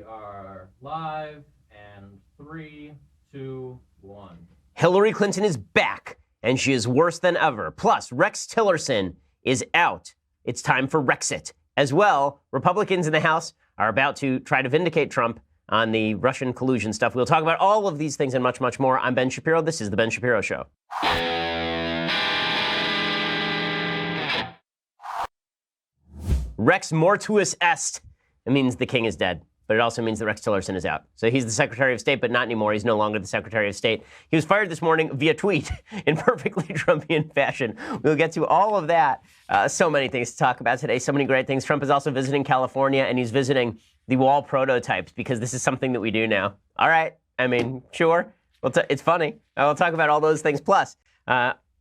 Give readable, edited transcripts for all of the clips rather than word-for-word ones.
are live, and 3, 2, 1. Hillary Clinton is back, and she is worse than ever. Plus, Rex Tillerson is out. It's time for Rexit. As well, Republicans in the House are about to try to vindicate Trump on the Russian collusion stuff. We'll talk about all of these things and much, much more. I'm Ben Shapiro. This is The Ben Shapiro Show. Rex mortuus est. It means the king is dead, but it also means that Rex Tillerson is out. So he's the Secretary of State, but not anymore. He's no longer the Secretary of State. He was fired this morning via tweet in perfectly Trumpian fashion. We'll get to all of that. So many things to talk about today. So many great things. Trump is also visiting California, and he's visiting the wall prototypes because this is something that we do now. All right. I mean, sure. It's funny. We'll talk about all those things. Plus,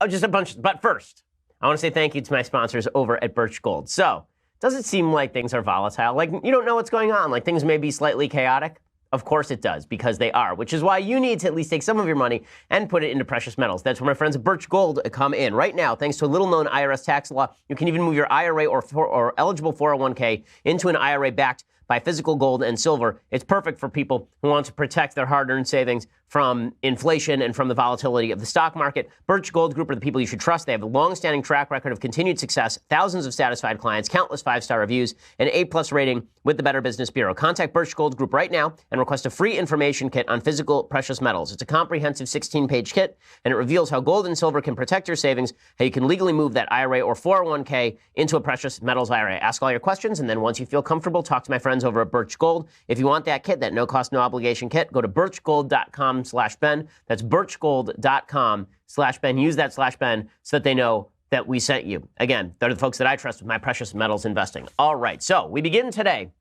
just a bunch. But first, I want to say thank you to my sponsors over at Birch Gold. So, does it seem like things are volatile? Like you don't know what's going on? Like things may be slightly chaotic? Of course it does, because they are, which is why you need to at least take some of your money and put it into precious metals. That's where my friends at Birch Gold come in. Right now, thanks to a little-known IRS tax law, you can even move your IRA or eligible 401k into an IRA backed by physical gold and silver. It's perfect for people who want to protect their hard-earned savings from inflation and from the volatility of the stock market. Birch Gold Group are the people you should trust. They have a long-standing track record of continued success, thousands of satisfied clients, countless 5-star reviews, an A+ rating with the Better Business Bureau. Contact Birch Gold Group right now and request a free information kit on physical precious metals. It's a comprehensive 16-page kit, and it reveals how gold and silver can protect your savings, how you can legally move that IRA or 401k into a precious metals IRA. Ask all your questions, and then once you feel comfortable, talk to my friends over at Birch Gold. If you want that kit, that no-cost, no-obligation kit, go to birchgold.com/Ben. That's birchgold.com/Ben. Use that /Ben so that they know that we sent you. Again, they're the folks that I trust with my precious metals investing. All right, so we begin today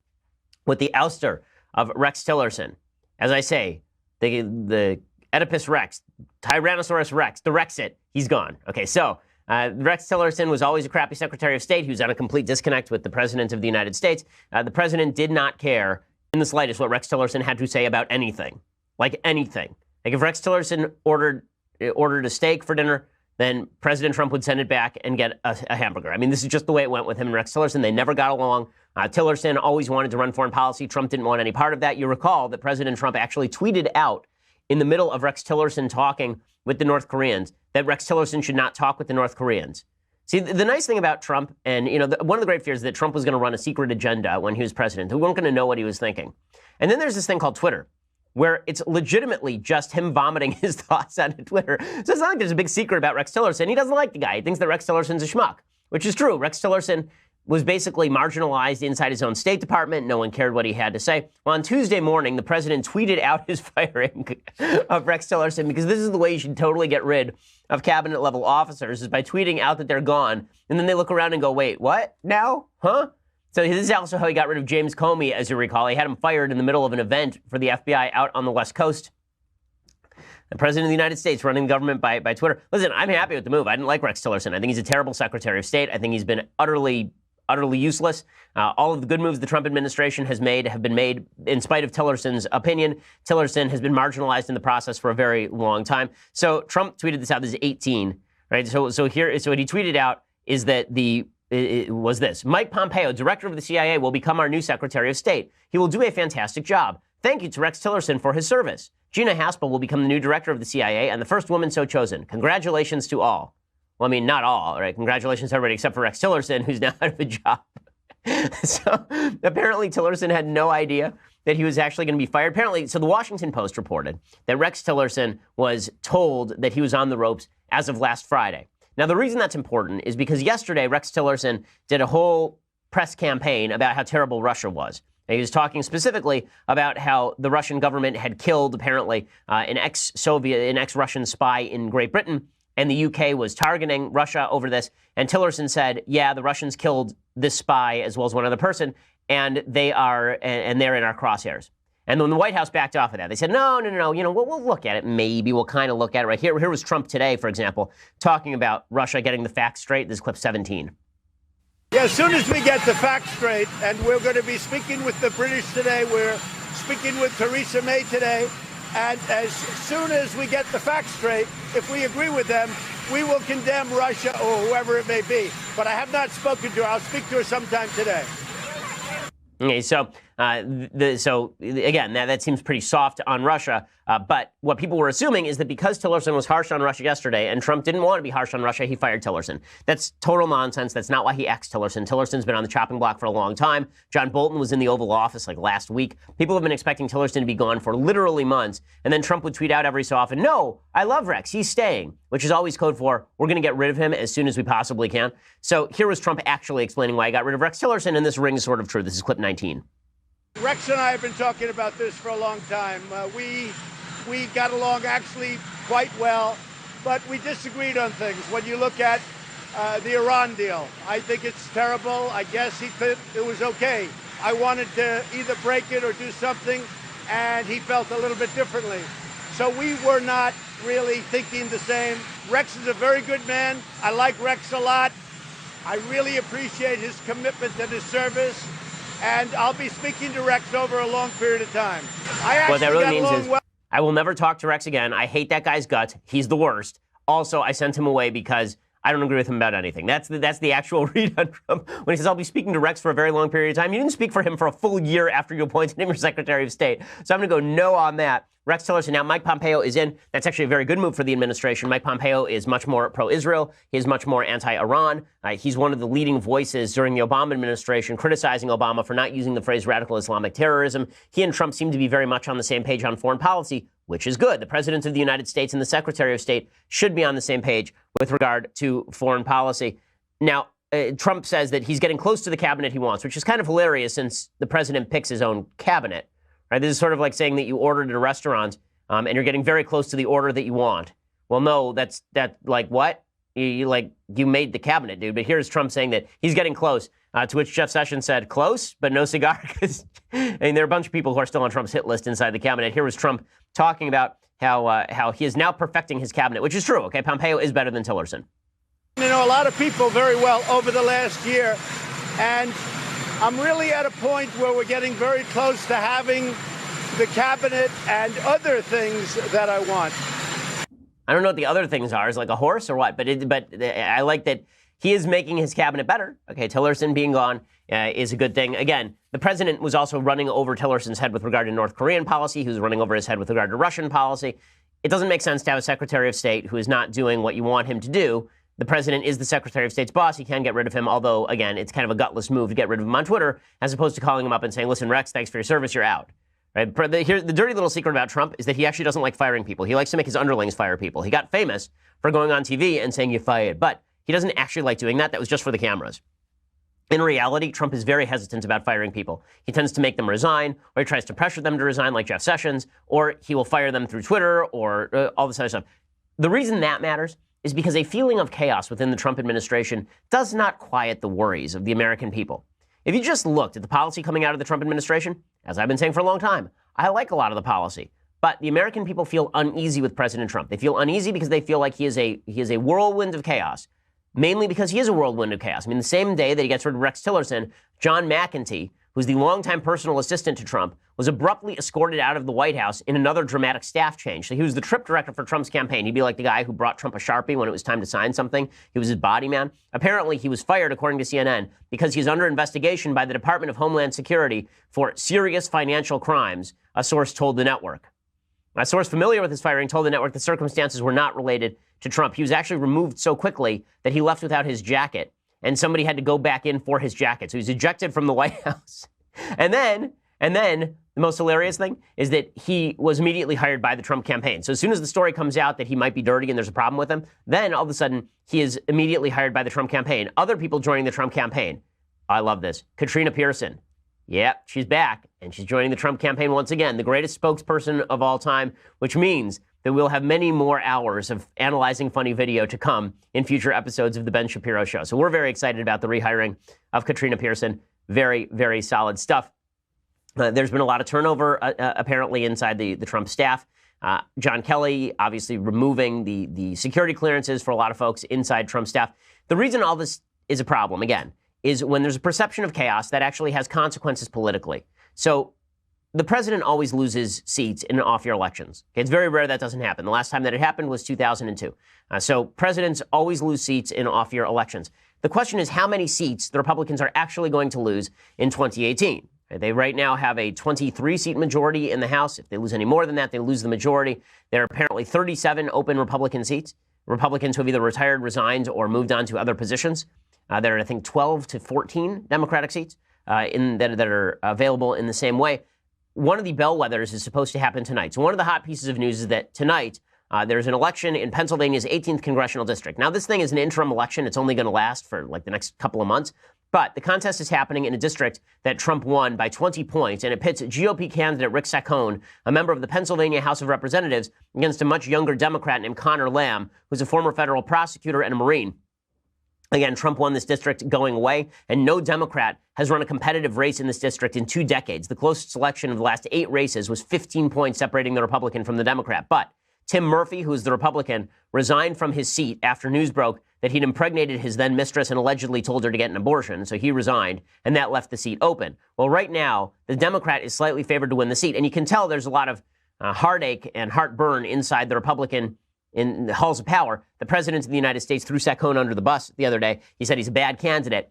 with the ouster of Rex Tillerson. As I say, the Oedipus Rex, Tyrannosaurus Rex, the Rexit, he's gone. Okay, so Rex Tillerson was always a crappy Secretary of State. He was on a complete disconnect with the President of the United States. The President did not care in the slightest what Rex Tillerson had to say about anything. Like anything. Like if Rex Tillerson ordered a steak for dinner, then President Trump would send it back and get a hamburger. I mean, this is just the way it went with him and Rex Tillerson. They never got along. Tillerson always wanted to run foreign policy. Trump didn't want any part of that. You recall that President Trump actually tweeted out in the middle of Rex Tillerson talking with the North Koreans that Rex Tillerson should not talk with the North Koreans. See, the nice thing about Trump, and one of the great fears is that Trump was going to run a secret agenda when he was president. We weren't going to know what he was thinking. And then there's this thing called Twitter, where it's legitimately just him vomiting his thoughts onto Twitter. So it's not like there's a big secret about Rex Tillerson. He doesn't like the guy. He thinks that Rex Tillerson's a schmuck, which is true. Rex Tillerson was basically marginalized inside his own State Department. No one cared what he had to say. Well, on Tuesday morning, the president tweeted out his firing of Rex Tillerson because this is the way you should totally get rid of cabinet-level officers is by tweeting out that they're gone, and then they look around and go, wait, what now? Huh? So this is also how he got rid of James Comey, as you recall. He had him fired in the middle of an event for the FBI out on the West Coast. The President of the United States running the government by Twitter. Listen, I'm happy with the move. I didn't like Rex Tillerson. I think he's a terrible Secretary of State. I think he's been utterly useless. All of the good moves the Trump administration has made have been made in spite of Tillerson's opinion. Tillerson has been marginalized in the process for a very long time. So Trump tweeted this out. This is 18, right? So what he tweeted out is that was this. Mike Pompeo, director of the CIA, will become our new Secretary of State. He will do a fantastic job. Thank you to Rex Tillerson for his service. Gina Haspel will become the new director of the CIA and the first woman so chosen. Congratulations to all. Well, I mean, not all, right? Congratulations to everybody except for Rex Tillerson, who's now out of a job. So apparently Tillerson had no idea that he was actually going to be fired. Apparently, so the Washington Post reported that Rex Tillerson was told that he was on the ropes as of last Friday. Now, the reason that's important is because yesterday Rex Tillerson did a whole press campaign about how terrible Russia was. And he was talking specifically about how the Russian government had killed, apparently, an ex-Russian spy in Great Britain, and the UK was targeting Russia over this. And Tillerson said, yeah, the Russians killed this spy as well as one other person, and they're in our crosshairs. And then the White House backed off of that. They said, no, we'll look at it. Maybe we'll kind of look at it right here. Here was Trump today, for example, talking about Russia getting the facts straight. This is clip 17. Yeah, as soon as we get the facts straight, and we're going to be speaking with the British today, we're speaking with Theresa May today, and as soon as we get the facts straight, if we agree with them, we will condemn Russia or whoever it may be. But I have not spoken to her. I'll speak to her sometime today. Okay, so So again, that seems pretty soft on Russia. But what people were assuming is that because Tillerson was harsh on Russia yesterday and Trump didn't want to be harsh on Russia, he fired Tillerson. That's total nonsense. That's not why he axed Tillerson. Tillerson's been on the chopping block for a long time. John Bolton was in the Oval Office like last week. People have been expecting Tillerson to be gone for literally months. And then Trump would tweet out every so often, no, I love Rex. He's staying, which is always code for we're going to get rid of him as soon as we possibly can. So here was Trump actually explaining why he got rid of Rex Tillerson, and this rings sort of true. This is clip 19. Rex and I have been talking about this for a long time. We got along actually quite well, but we disagreed on things. When you look at the Iran deal, I think it's terrible. I guess he thought it was okay. I wanted to either break it or do something, and he felt a little bit differently. So we were not really thinking the same. Rex is a very good man. I like Rex a lot. I really appreciate his commitment and his service. And I'll be speaking to Rex over a long period of time. What that really means is I will never talk to Rex again. I hate that guy's guts. He's the worst. Also, I sent him away because I don't agree with him about anything. That's the actual read on Trump when he says, I'll be speaking to Rex for a very long period of time. You didn't speak for him for a full year after you appointed him your Secretary of State. So I'm going to go no on that. Rex Tillerson. Now, Mike Pompeo is in. That's actually a very good move for the administration. Mike Pompeo is much more pro-Israel. He is much more anti-Iran. He's one of the leading voices during the Obama administration criticizing Obama for not using the phrase radical Islamic terrorism. He and Trump seem to be very much on the same page on foreign policy, which is good. The President of the United States and the Secretary of State should be on the same page with regard to foreign policy. Now, Trump says that he's getting close to the cabinet he wants, which is kind of hilarious since the president picks his own cabinet. Right? This is sort of like saying that you ordered at a restaurant and you're getting very close to the order that you want. Well, no, that's like what? You made the cabinet, dude. But here's Trump saying that he's getting close, to which Jeff Sessions said, close, but no cigar. I mean, there are a bunch of people who are still on Trump's hit list inside the cabinet. Here was Trump talking about how he is now perfecting his cabinet, which is true. Okay, Pompeo is better than Tillerson. You know, a lot of people very well over the last year, and I'm really at a point where we're getting very close to having the cabinet and other things that I want. I don't know what the other things are. Is like a horse or what? But I like that he is making his cabinet better. Okay, Tillerson being gone is a good thing. Again, the president was also running over Tillerson's head with regard to North Korean policy. He was running over his head with regard to Russian policy. It doesn't make sense to have a Secretary of State who is not doing what you want him to do. The president is the Secretary of State's boss. He can get rid of him, although, again, it's kind of a gutless move to get rid of him on Twitter, as opposed to calling him up and saying, listen, Rex, thanks for your service, you're out. Right? The dirty little secret about Trump is that he actually doesn't like firing people. He likes to make his underlings fire people. He got famous for going on TV and saying, you fired. But he doesn't actually like doing that. That was just for the cameras. In reality, Trump is very hesitant about firing people. He tends to make them resign, or he tries to pressure them to resign like Jeff Sessions, or he will fire them through Twitter or all this other stuff. The reason that matters is because a feeling of chaos within the Trump administration does not quiet the worries of the American people. If you just looked at the policy coming out of the Trump administration, as I've been saying for a long time, I like a lot of the policy. But the American people feel uneasy with President Trump. They feel uneasy because they feel like he is a whirlwind of chaos, mainly because he is a whirlwind of chaos. I mean, the same day that he gets rid of Rex Tillerson, John McEntee, who's the longtime personal assistant to Trump, was abruptly escorted out of the White House in another dramatic staff change. So he was the trip director for Trump's campaign. He'd be like the guy who brought Trump a Sharpie when it was time to sign something. He was his body man. Apparently, he was fired, according to CNN, because he's under investigation by the Department of Homeland Security for serious financial crimes, a source told the network. A source familiar with his firing told the network the circumstances were not related to Trump. He was actually removed so quickly that he left without his jacket, and somebody had to go back in for his jacket. So he was ejected from the White House. And then the most hilarious thing is that he was immediately hired by the Trump campaign. So as soon as the story comes out that he might be dirty and there's a problem with him, then all of a sudden he is immediately hired by the Trump campaign. Other people joining the Trump campaign. I love this. Katrina Pearson. Yep, she's back, and she's joining the Trump campaign once again, the greatest spokesperson of all time, which means that we'll have many more hours of analyzing funny video to come in future episodes of The Ben Shapiro Show. So we're very excited about the rehiring of Katrina Pearson. Very, very solid stuff. There's been a lot of turnover, apparently, inside the Trump staff. John Kelly, obviously, removing the security clearances for a lot of folks inside Trump staff. The reason all this is a problem, again, is when there's a perception of chaos that actually has consequences politically. So the president always loses seats in off-year elections. Okay, it's very rare that doesn't happen. The last time that it happened was 2002. So presidents always lose seats in off-year elections. The question is how many seats the Republicans are actually going to lose in 2018. They right now have a 23-seat majority in the House. If they lose any more than that, they lose the majority. There are apparently 37 open Republican seats. Republicans who have either retired, resigned, or moved on to other positions. There are, I think, 12 to 14 Democratic seats that are available in the same way. One of the bellwethers is supposed to happen tonight. So one of the hot pieces of news is that tonight there's an election in Pennsylvania's 18th congressional district. Now, this thing is an interim election. It's only going to last for like the next couple of months. But the contest is happening in a district that Trump won by 20 points, and it pits GOP candidate Rick Saccone, a member of the Pennsylvania House of Representatives, against a much younger Democrat named Connor Lamb, who's a former federal prosecutor and a Marine. Again, Trump won this district going away, and no Democrat has run a competitive race in this district in 2 decades. The closest election of the last 8 races was 15 points separating the Republican from the Democrat. But Tim Murphy, who is the Republican, resigned from his seat after news broke that he'd impregnated his then mistress and allegedly told her to get an abortion. So he resigned, and that left the seat open. Well, right now, the Democrat is slightly favored to win the seat. And you can tell there's a lot of heartache and heartburn inside the Republican in the halls of power. The president of the United States threw Saccone under the bus the other day. He said he's a bad candidate.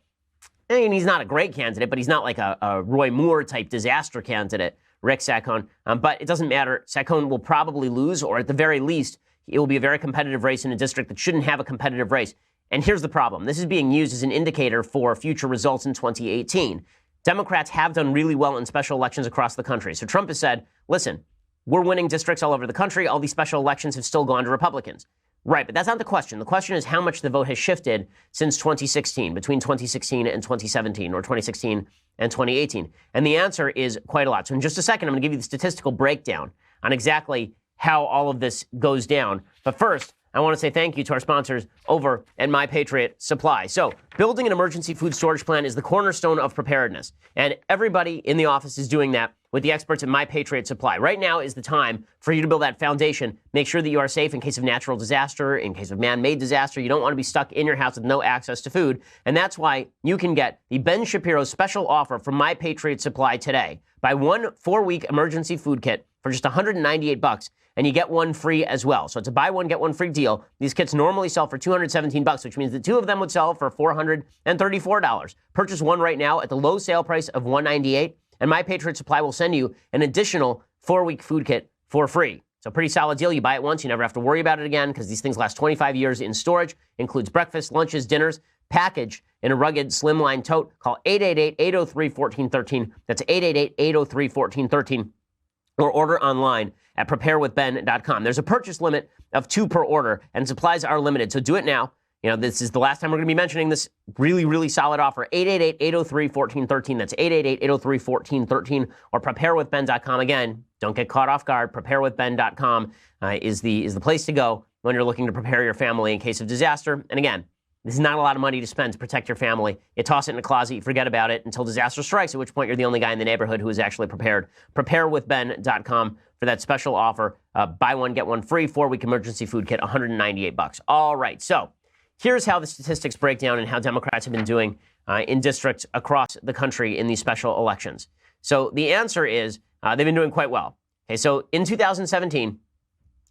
And he's not a great candidate, but he's not like a Roy Moore type disaster candidate, Rick Saccone. But it doesn't matter. Saccone will probably lose, or at the very least, it will be a very competitive race in a district that shouldn't have a competitive race. And here's the problem. This is being used as an indicator for future results in 2018. Democrats have done really well in special elections across the country. So Trump has said, listen, we're winning districts all over the country. All these special elections have still gone to Republicans. Right, but that's not the question. The question is how much the vote has shifted since 2016, between 2016 and 2017, or 2016 and 2018. And the answer is quite a lot. So in just a second, I'm going to give you the statistical breakdown on exactly how all of this goes down. But first, I want to say thank you to our sponsors over at My Patriot Supply. So building an emergency food storage plan is the cornerstone of preparedness. And everybody in the office is doing that with the experts at My Patriot Supply. Right now is the time for you to build that foundation. Make sure that you are safe in case of natural disaster, in case of man-made disaster. You don't want to be stuck in your house with no access to food. And that's why you can get the Ben Shapiro special offer from My Patriot Supply today. Buy one 4-week emergency food kit for just $198, and you get one free as well. So it's a buy one, get one free deal. These kits normally sell for $217, which means the 2 of them would sell for $434. Purchase one right now at the low sale price of $198, and My Patriot Supply will send you an additional 4-week food kit for free. It's a pretty solid deal. You buy it once, you never have to worry about it again, because these things last 25 years in storage. Includes breakfast, lunches, dinners, packaged in a rugged slimline tote. Call 888-803-1413. That's 888-803-1413. Or order online at preparewithben.com. There's a purchase limit of 2 per order, and supplies are limited. So do it now. You know, this is the last time we're going to be mentioning this really, really solid offer. 888-803-1413. That's 888-803-1413. Or preparewithben.com. Again, don't get caught off guard. Preparewithben.com is the place to go when you're looking to prepare your family in case of disaster. And again, this is not a lot of money to spend to protect your family. You toss it in a closet, you forget about it until disaster strikes, at which point you're the only guy in the neighborhood who is actually prepared. Preparewithben.com for that special offer. Buy one, get one free, 4-week emergency food kit, $198. All right, so here's how the statistics break down and how Democrats have been doing in districts across the country in these special elections. So the answer is they've been doing quite well. Okay, so in 2017,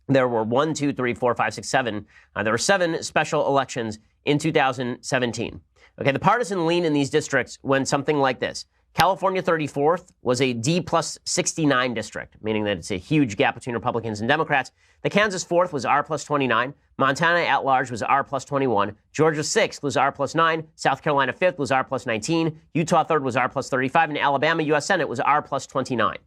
there were 7. There were 7 special elections in 2017. Okay, the partisan lean in these districts went something like this. California 34th was a D plus 69 district, meaning that it's a huge gap between Republicans and Democrats. The Kansas 4th was R plus 29. Montana at large was R plus 21. Georgia 6th was R plus 9. South Carolina 5th was R plus 19. Utah 3rd was R plus 35. And Alabama U.S. Senate was R plus 29.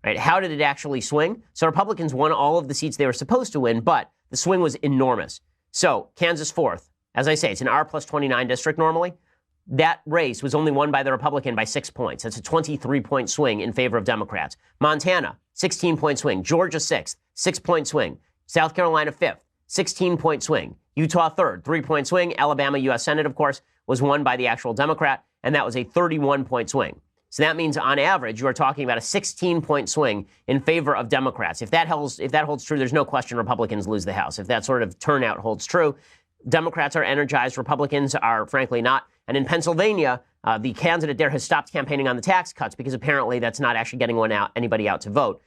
Right? How did it actually swing? So Republicans won all of the seats they were supposed to win, but the swing was enormous. So Kansas 4th, as I say, it's an R plus 29 district normally. That race was only won by the Republican by 6 points. That's a 23-point swing in favor of Democrats. Montana, 16-point swing. Georgia 6th, 6-point swing. South Carolina 5th, 16-point swing. Utah 3rd, 3-point swing. Alabama U.S. Senate, of course, was won by the actual Democrat, and that was a 31-point swing. So that means, on average, you are talking about a 16-point swing in favor of Democrats. If that holds true, there's no question Republicans lose the House. If that sort of turnout holds true, Democrats are energized. Republicans are, frankly, not. And in Pennsylvania, the candidate there has stopped campaigning on the tax cuts because apparently that's not actually getting anybody out to vote.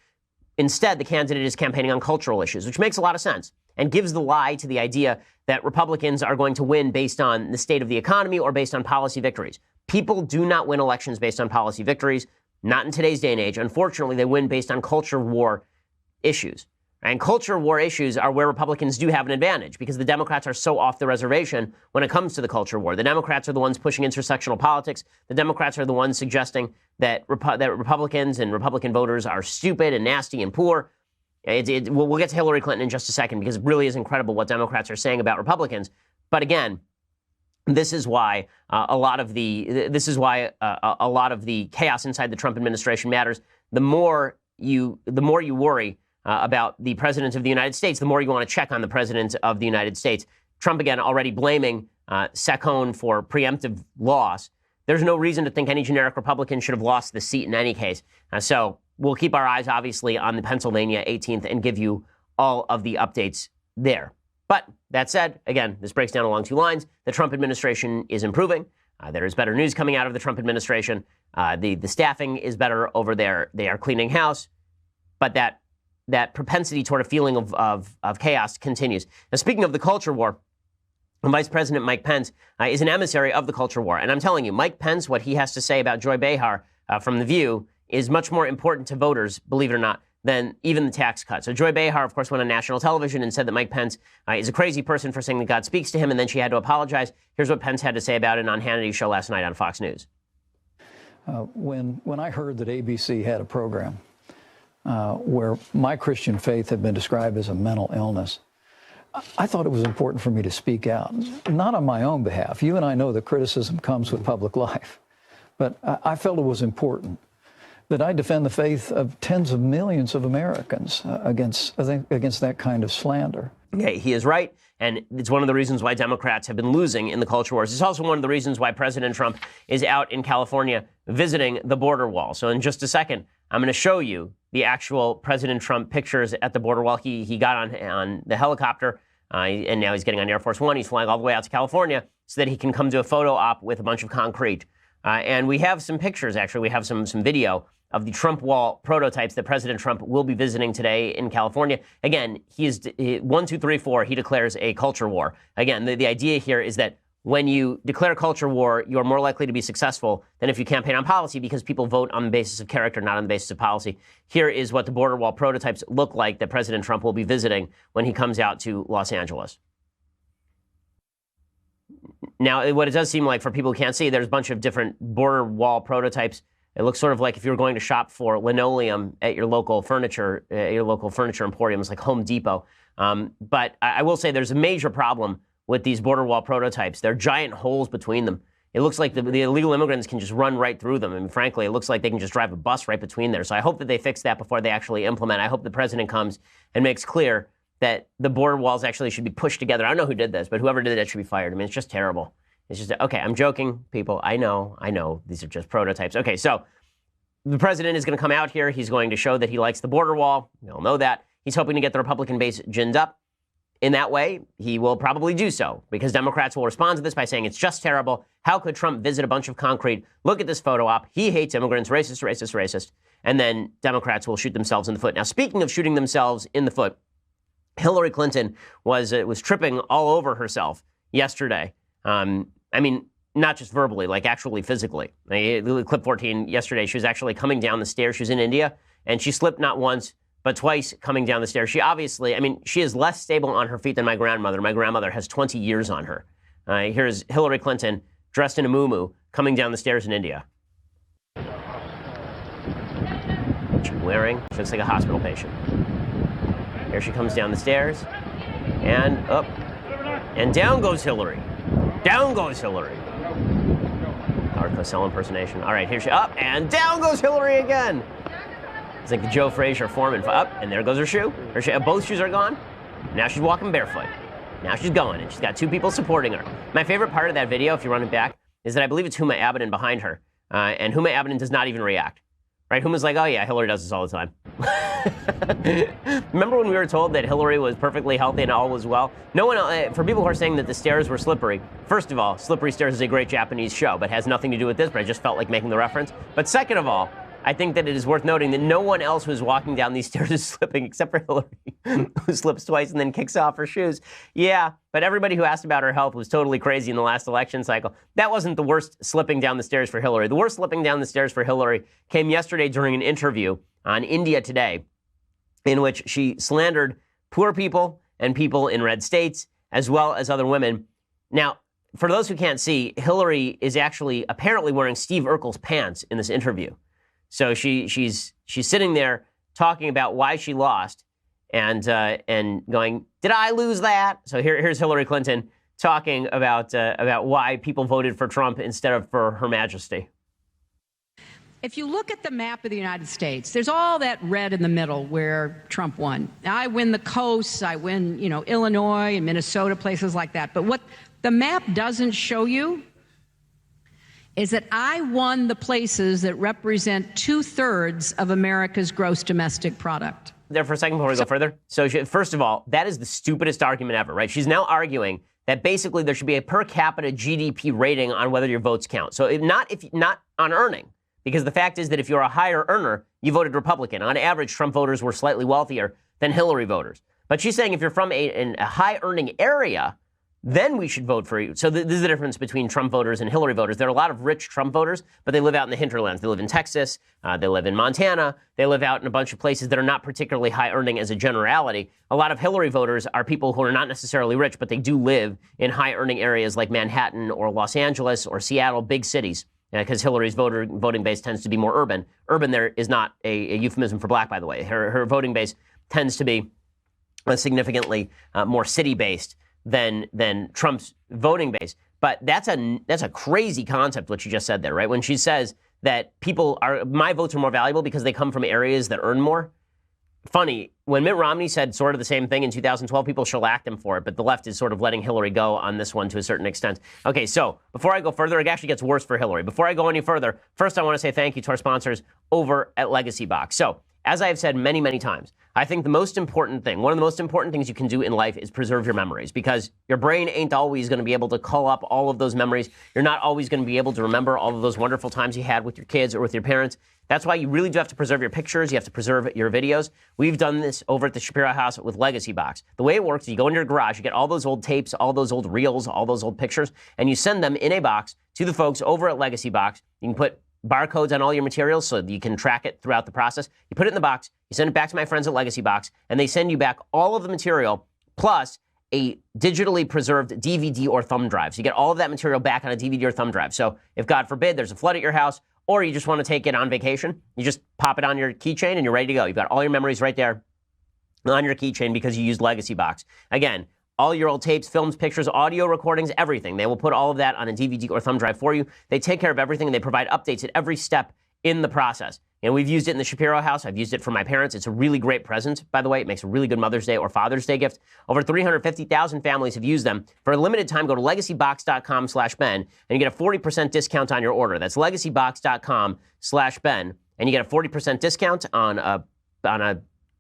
Instead, the candidate is campaigning on cultural issues, which makes a lot of sense and gives the lie to the idea that Republicans are going to win based on the state of the economy or based on policy victories. People do not win elections based on policy victories. Not in today's day and age. Unfortunately, they win based on culture war issues. And culture war issues are where Republicans do have an advantage because the Democrats are so off the reservation when it comes to the culture war. The Democrats are the ones pushing intersectional politics. The Democrats are the ones suggesting that Republicans and Republican voters are stupid and nasty and poor. We'll get to Hillary Clinton in just a second because it really is incredible what Democrats are saying about Republicans. But again, this is why a lot of the chaos inside the Trump administration matters. The more you worry about the president of the United States, the more you want to check on the president of the United States. Trump, again, already blaming Saccone for preemptive loss. There's no reason to think any generic Republican should have lost the seat in any case. So we'll keep our eyes, obviously, on the Pennsylvania 18th and give you all of the updates there. But that said, again, this breaks down along two lines. The Trump administration is improving. There is better news coming out of the Trump administration. The staffing is better over there. They are cleaning house. But that propensity toward a feeling of chaos continues. Now, speaking of the culture war, Vice President Mike Pence is an emissary of the culture war. And I'm telling you, Mike Pence, what he has to say about Joy Behar from The View is much more important to voters, believe it or not, than even the tax cut. So Joy Behar, of course, went on national television and said that Mike Pence is a crazy person for saying that God speaks to him, and then she had to apologize. Here's what Pence had to say about it on Hannity's show last night on Fox News. When I heard that ABC had a program where my Christian faith had been described as a mental illness, I thought it was important for me to speak out, not on my own behalf. You and I know that criticism comes with public life, but I felt it was important that I defend the faith of tens of millions of Americans against that kind of slander. Okay, he is right, and it's one of the reasons why Democrats have been losing in the culture wars. It's also one of the reasons why President Trump is out in California visiting the border wall. So in just a second, I'm going to show you the actual President Trump pictures at the border wall. He got on the helicopter, and now he's getting on Air Force One. He's flying all the way out to California so that he can come to a photo op with a bunch of concrete. And we have some pictures, actually. We have some video of the Trump wall prototypes that President Trump will be visiting today in California. Again, he is 1, 2, 3, 4. He declares a culture war. Again, the idea here is that when you declare culture war, you're more likely to be successful than if you campaign on policy because people vote on the basis of character, not on the basis of policy. Here is what the border wall prototypes look like that President Trump will be visiting when he comes out to Los Angeles. Now, what it does seem like for people who can't see, there's a bunch of different border wall prototypes. It looks sort of like if you were going to shop for linoleum at your local furniture emporiums like Home Depot. But I will say there's a major problem with these border wall prototypes. There are giant holes between them. It looks like the illegal immigrants can just run right through them. I mean, frankly, it looks like they can just drive a bus right between there. So I hope that they fix that before they actually implement. I hope the president comes and makes clear that the border walls actually should be pushed together. I don't know who did this, but whoever did that should be fired. I mean, it's just terrible. It's just, okay, I'm joking, people. I know. These are just prototypes. Okay, so the president is going to come out here. He's going to show that he likes the border wall. We all know that. He's hoping to get the Republican base ginned up. In that way, he will probably do so because Democrats will respond to this by saying it's just terrible. How could Trump visit a bunch of concrete? Look at this photo op. He hates immigrants. Racist, racist, racist. And then Democrats will shoot themselves in the foot. Now, speaking of shooting themselves in the foot, Hillary Clinton was tripping all over herself yesterday. I mean, not just verbally, like actually physically. Clip 14 yesterday, she was actually coming down the stairs. She was in India, and she slipped not once, but twice coming down the stairs. She obviously, she is less stable on her feet than my grandmother. My grandmother has 20 years on her. Here's Hillary Clinton dressed in a muumuu coming down the stairs in India. What's she wearing? She looks like a hospital patient. Here she comes down the stairs, and up, and down goes Hillary. Down goes Hillary. Hard Cosell impersonation. All right, here she up, and down goes Hillary again. It's like the Joe Frazier Foreman. Up, and there goes her shoe. Both shoes are gone. Now she's walking barefoot. Now she's going, and she's got two people supporting her. My favorite part of that video, if you run it back, is that I believe it's Huma Abedin behind her, and Huma Abedin does not even react. Right? Huma's like, oh yeah, Hillary does this all the time. Remember when we were told that Hillary was perfectly healthy and all was well? No one, for people who are saying that the stairs were slippery, first of all, Slippery Stairs is a great Japanese show, but has nothing to do with this, but I just felt like making the reference. But second of all, I think that it is worth noting that no one else who's walking down these stairs is slipping except for Hillary, who slips twice and then kicks off her shoes. Yeah, but everybody who asked about her health was totally crazy in the last election cycle. That wasn't the worst slipping down the stairs for Hillary. The worst slipping down the stairs for Hillary came yesterday during an interview on India Today, in which she slandered poor people and people in red states, as well as other women. Now, for those who can't see, Hillary is actually apparently wearing Steve Urkel's pants in this interview. So she's sitting there talking about why she lost and going, did I lose that? So here's Hillary Clinton talking about why people voted for Trump instead of for Her Majesty. If you look at the map of the United States, there's all that red in the middle where Trump won. Now, I win the coasts, I win, Illinois and Minnesota, places like that. But what the map doesn't show you is that I won the places that represent 2/3 of America's gross domestic product. There for a second before we go further. So first of all, that is the stupidest argument ever, right? She's now arguing that basically there should be a per capita GDP rating on whether your votes count. So not on earning. Because the fact is that if you're a higher earner, you voted Republican. On average, Trump voters were slightly wealthier than Hillary voters. But she's saying if you're from a high-earning area, then we should vote for you. So this is the difference between Trump voters and Hillary voters. There are a lot of rich Trump voters, but they live out in the hinterlands. They live in Texas. They live in Montana. They live out in a bunch of places that are not particularly high-earning as a generality. A lot of Hillary voters are people who are not necessarily rich, but they do live in high-earning areas like Manhattan or Los Angeles or Seattle, big cities. Because Hillary's voting base tends to be more urban. Urban there is not a euphemism for black, by the way. Her voting base tends to be significantly more city-based than Trump's voting base. But that's a crazy concept, what she just said there, right? When she says that my votes are more valuable because they come from areas that earn more. Funny, when Mitt Romney said sort of the same thing in 2012, people shellacked him for it, but the left is sort of letting Hillary go on this one to a certain extent. Okay, so before I go further, it actually gets worse for Hillary. Before I go any further, first I want to say thank you to our sponsors over at Legacy Box. So, as I have said many, many times, I think one of the most important things you can do in life is preserve your memories, because your brain ain't always going to be able to call up all of those memories. You're not always going to be able to remember all of those wonderful times you had with your kids or with your parents. That's why you really do have to preserve your pictures. You have to preserve your videos. We've done this over at the Shapiro house with Legacy Box. The way it works is you go into your garage, you get all those old tapes, all those old reels, all those old pictures, and you send them in a box to the folks over at Legacy Box. You can put barcodes on all your materials so that you can track it throughout the process. You put it in the box, you send it back to my friends at Legacy Box, and they send you back all of the material plus a digitally preserved DVD or thumb drive. So you get all of that material back on a DVD or thumb drive. So if, God forbid, there's a flood at your house, or you just want to take it on vacation, you just pop it on your keychain and you're ready to go. You've got all your memories right there on your keychain because you used Legacy Box. Again, all your old tapes, films, pictures, audio recordings, everything. They will put all of that on a DVD or thumb drive for you. They take care of everything, and they provide updates at every step in the process. And we've used it in the Shapiro house. I've used it for my parents. It's a really great present, by the way. It makes a really good Mother's Day or Father's Day gift. Over 350,000 families have used them. For a limited time, go to legacybox.com/Ben, and you get a 40% discount on your order. That's legacybox.com/Ben, and you get a 40% discount on a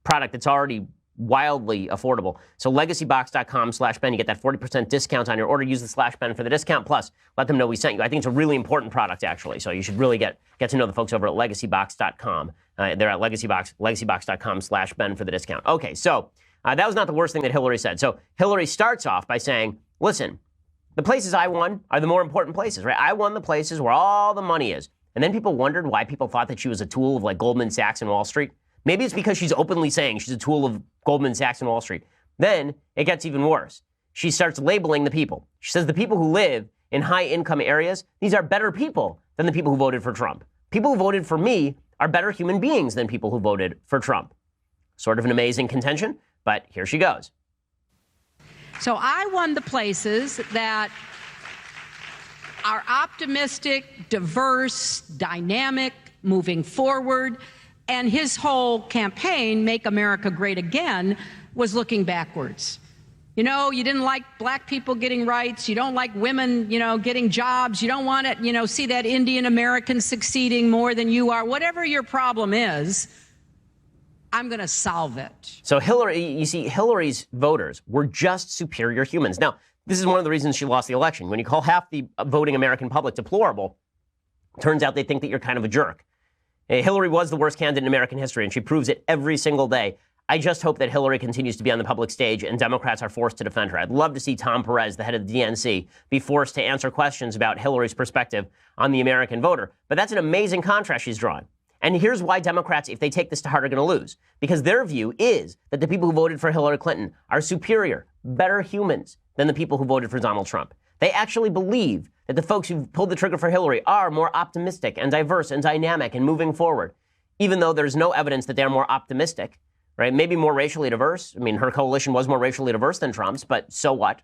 product that's already wildly affordable. So legacybox.com/Ben, you get that 40% discount on your order. Use the /Ben for the discount. Plus, let them know we sent you. I think it's a really important product, actually. So you should really get to know the folks over at legacybox.com. They're at legacybox.com/Ben for the discount. Okay, so that was not the worst thing that Hillary said. So Hillary starts off by saying, listen, the places I won are the more important places, right? I won the places where all the money is. And then people wondered why people thought that she was a tool of like Goldman Sachs and Wall Street. Maybe it's because she's openly saying she's a tool of Goldman Sachs and Wall Street. Then it gets even worse. She starts labeling the people. She says the people who live in high-income areas, these are better people than the people who voted for Trump. People who voted for me are better human beings than people who voted for Trump. Sort of an amazing contention, but here she goes. So I won the places that are optimistic, diverse, dynamic, moving forward. And his whole campaign, Make America Great Again, was looking backwards. You didn't like black people getting rights. You don't like women, getting jobs. You don't want to, see that Indian American succeeding more than you are. Whatever your problem is, I'm going to solve it. So Hillary's voters were just superior humans. Now, this is one of the reasons she lost the election. When you call half the voting American public deplorable, turns out they think that you're kind of a jerk. Hillary was the worst candidate in American history, and she proves it every single day. I just hope that Hillary continues to be on the public stage and Democrats are forced to defend her. I'd love to see Tom Perez, the head of the DNC, be forced to answer questions about Hillary's perspective on the American voter. But that's an amazing contrast she's drawing. And here's why Democrats, if they take this to heart, are going to lose. Because their view is that the people who voted for Hillary Clinton are superior, better humans than the people who voted for Donald Trump. They actually believe that the folks who pulled the trigger for Hillary are more optimistic and diverse and dynamic and moving forward, even though there's no evidence that they're more optimistic. Right? Maybe more racially diverse. I mean, her coalition was more racially diverse than Trump's, but so what?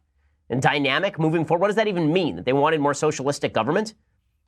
And dynamic, moving forward. What does that even mean? That they wanted more socialistic government?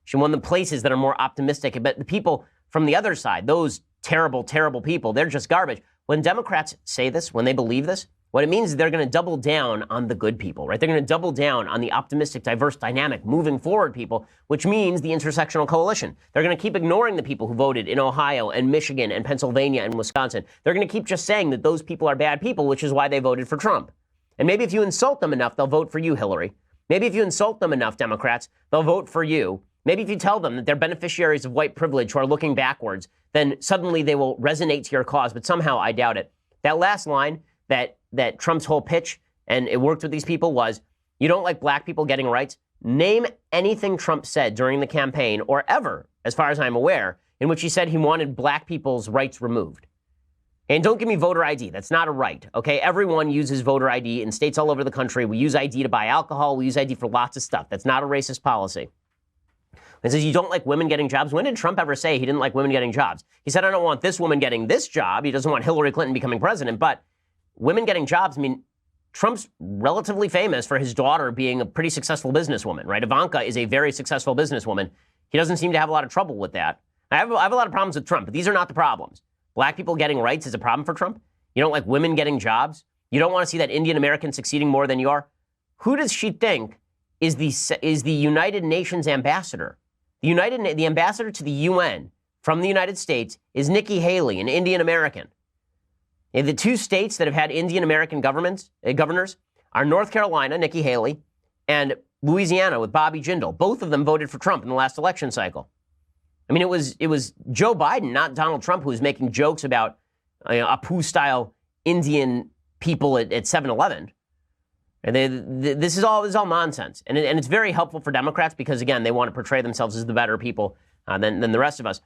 She won the places that are more optimistic. But the people from the other side, those terrible, terrible people, they're just garbage. When Democrats say this, when they believe this, what it means is they're going to double down on the good people, right? They're going to double down on the optimistic, diverse, dynamic, moving forward people, which means the intersectional coalition. They're going to keep ignoring the people who voted in Ohio and Michigan and Pennsylvania and Wisconsin. They're going to keep just saying that those people are bad people, which is why they voted for Trump. And maybe if you insult them enough, they'll vote for you, Hillary. Maybe if you insult them enough, Democrats, they'll vote for you. Maybe if you tell them that they're beneficiaries of white privilege who are looking backwards, then suddenly they will resonate to your cause. But somehow I doubt it. That last line, that Trump's whole pitch, and it worked with these people, was, you don't like black people getting rights? Name anything Trump said during the campaign, or ever, as far as I'm aware, in which he said he wanted black people's rights removed. And don't give me voter ID. That's not a right, okay? Everyone uses voter ID in states all over the country. We use ID to buy alcohol. We use ID for lots of stuff. That's not a racist policy. It says you don't like women getting jobs. When did Trump ever say he didn't like women getting jobs? He said, I don't want this woman getting this job. He doesn't want Hillary Clinton becoming president, but women getting jobs, I mean, Trump's relatively famous for his daughter being a pretty successful businesswoman, right? Ivanka is a very successful businesswoman. He doesn't seem to have a lot of trouble with that. I have a lot of problems with Trump, but these are not the problems. Black people getting rights is a problem for Trump. You don't like women getting jobs. You don't want to see that Indian American succeeding more than you are. Who does she think is the United Nations ambassador? The ambassador to the UN from the United States is Nikki Haley, an Indian American. And the two states that have had Indian American governors are North Carolina, Nikki Haley, and Louisiana with Bobby Jindal. Both of them voted for Trump in the last election cycle. I mean, it was Joe Biden, not Donald Trump, who was making jokes about Apu-style Indian people at 7-Eleven. And this is all nonsense. And it's very helpful for Democrats because, again, they want to portray themselves as the better people than the rest of us.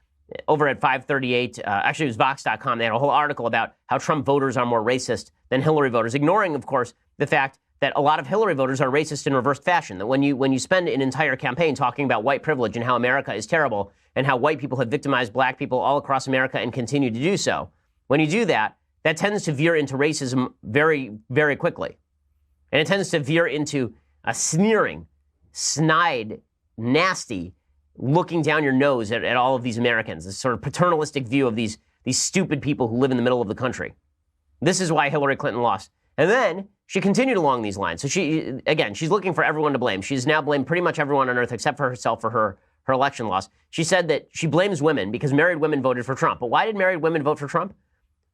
Over at 538, actually it was Vox.com, they had a whole article about how Trump voters are more racist than Hillary voters, ignoring, of course, the fact that a lot of Hillary voters are racist in reversed fashion, that when you spend an entire campaign talking about white privilege and how America is terrible and how white people have victimized black people all across America and continue to do so, when you do that, that tends to veer into racism very, very quickly. And it tends to veer into a sneering, snide, nasty, looking down your nose at all of these Americans, this sort of paternalistic view of these stupid people who live in the middle of the country. This is why Hillary Clinton lost. And then she continued along these lines. So she's looking for everyone to blame. She's now blamed pretty much everyone on earth except for herself for her election loss. She said that she blames women because married women voted for Trump. But why did married women vote for Trump?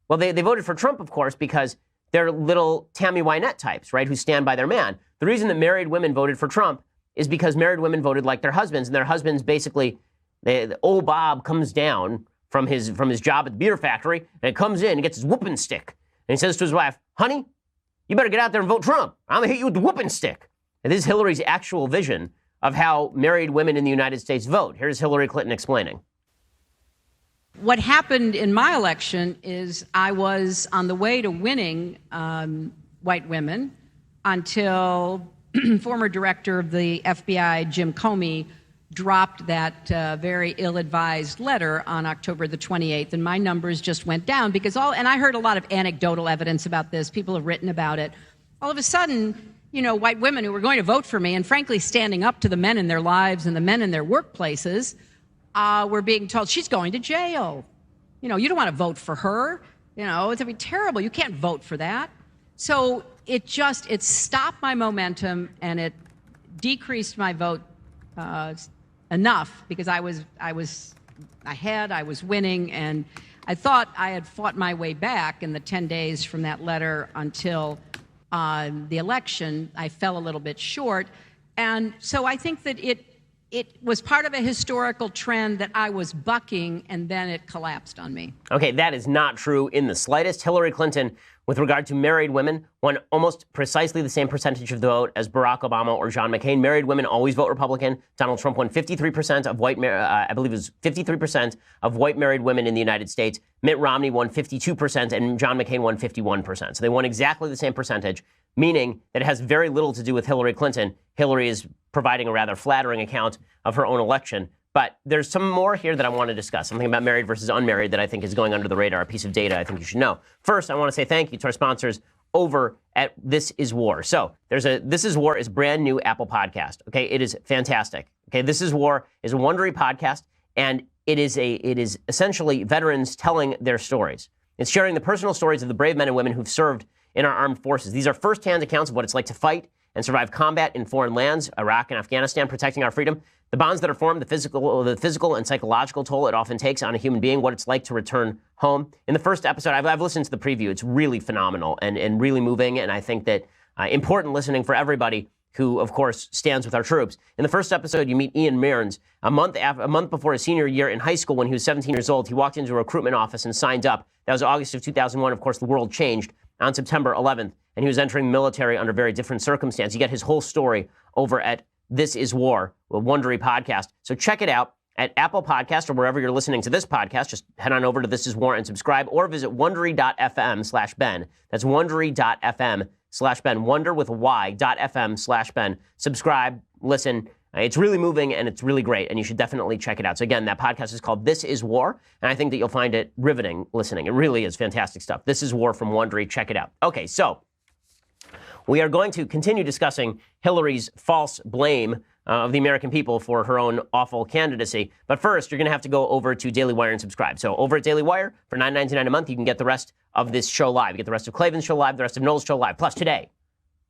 Well, they voted for Trump, of course, because they're little Tammy Wynette types, right, who stand by their man. The reason that married women voted for Trump is because married women voted like their husbands, and their husbands basically, old Bob comes down from his job at the beer factory, and comes in and gets his whooping stick. And he says to his wife, honey, you better get out there and vote Trump. I'm going to hit you with the whooping stick. And this is Hillary's actual vision of how married women in the United States vote. Here's Hillary Clinton explaining. What happened in my election is I was on the way to winning white women until former director of the FBI, Jim Comey, dropped that very ill-advised letter on October the 28th, and my numbers just went down because and I heard a lot of anecdotal evidence about this. People have written about it. All of a sudden, white women who were going to vote for me and frankly standing up to the men in their lives and the men in their workplaces were being told, she's going to jail. You don't want to vote for her. It's going to be terrible. You can't vote for that. So it stopped my momentum and it decreased my vote enough because I was ahead, I was winning, and I thought I had fought my way back in the 10 days from that letter until the election. I fell a little bit short. And so I think that it was part of a historical trend that I was bucking, and then it collapsed on me. Okay, that is not true in the slightest. Hillary Clinton, with regard to married women, won almost precisely the same percentage of the vote as Barack Obama or John McCain. Married women always vote Republican. Donald Trump won 53% of I believe it was 53% of white married women in the United States. Mitt Romney won 52%, and John McCain won 51%. So they won exactly the same percentage, meaning that it has very little to do with Hillary Clinton. Hillary is providing a rather flattering account of her own election. But there's some more here that I want to discuss, something about married versus unmarried that I think is going under the radar, a piece of data I think you should know. First, I want to say thank you to our sponsors over at This Is War. So This Is War is brand new Apple podcast. Okay, it is fantastic. Okay, This Is War is a Wondery podcast, and it is essentially veterans telling their stories. It's sharing the personal stories of the brave men and women who've served in our armed forces. These are firsthand accounts of what it's like to fight and survive combat in foreign lands, Iraq and Afghanistan, protecting our freedom, the bonds that are formed, the physical and psychological toll it often takes on a human being, what it's like to return home. In the first episode, I've listened to the preview. It's really phenomenal and really moving, and I think that important listening for everybody who, of course, stands with our troops. In the first episode, you meet Ian Mearns. A month before his senior year in high school, when he was 17 years old, he walked into a recruitment office and signed up. That was August of 2001. Of course, the world changed on September 11th, and he was entering the military under very different circumstances. You get his whole story over at This Is War, a Wondery podcast. So check it out at Apple Podcast or wherever you're listening to this podcast. Just head on over to This Is War and subscribe, or visit Wondery.fm/Ben. That's Wondery.fm/Ben. Wonder with a Y.fm/Ben. Subscribe, listen. It's really moving and it's really great, and you should definitely check it out. So again, that podcast is called This Is War, and I think that you'll find it riveting listening. It really is fantastic stuff. This Is War from Wondery. Check it out. Okay, so we are going to continue discussing Hillary's false blame of the American people for her own awful candidacy. But first, you're going to have to go over to Daily Wire and subscribe. So over at Daily Wire, for $9.99 a month, you can get the rest of this show live. You get the rest of Klavan's show live, the rest of Noel's show live. Plus today,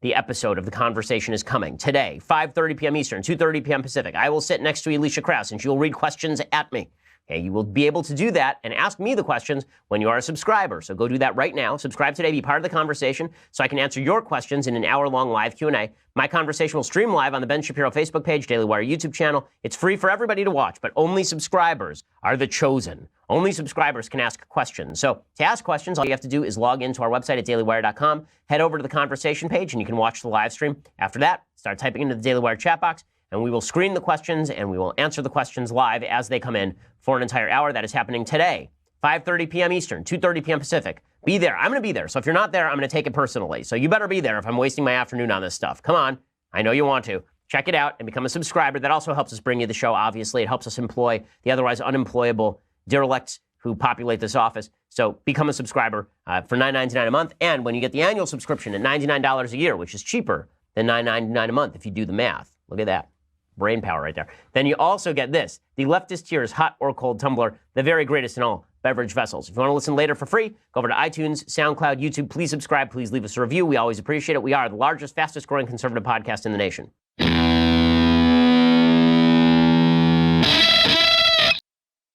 the episode of The Conversation is coming. Today, 5:30 p.m. Eastern, 2:30 p.m. Pacific. I will sit next to Alicia Krause, and she will read questions at me. Okay, you will be able to do that and ask me the questions when you are a subscriber. So go do that right now. Subscribe today. Be part of the conversation so I can answer your questions in an hour-long live Q&A. My conversation will stream live on the Ben Shapiro Facebook page, Daily Wire YouTube channel. It's free for everybody to watch, but only subscribers are the chosen. Only subscribers can ask questions. So to ask questions, all you have to do is log into our website at dailywire.com, head over to the conversation page, and you can watch the live stream. After that, start typing into the Daily Wire chat box, and we will screen the questions, and we will answer the questions live as they come in for an entire hour. That is happening today, 5:30 p.m. Eastern, 2:30 p.m. Pacific. Be there. I'm going to be there. So if you're not there, I'm going to take it personally. So you better be there if I'm wasting my afternoon on this stuff. Come on. I know you want to. Check it out and become a subscriber. That also helps us bring you the show, obviously. It helps us employ the otherwise unemployable derelicts who populate this office. So become a subscriber for $9.99 a month. And when you get the annual subscription at $99 a year, which is cheaper than $9.99 a month if you do the math. Look at that. Brain power right there. Then you also get this, the Leftist Tears Hot or Cold Tumbler, the very greatest in all beverage vessels. If you want to listen later for free, go over to iTunes, SoundCloud, YouTube. Please subscribe. Please leave us a review. We always appreciate it. We are the largest, fastest growing conservative podcast in the nation.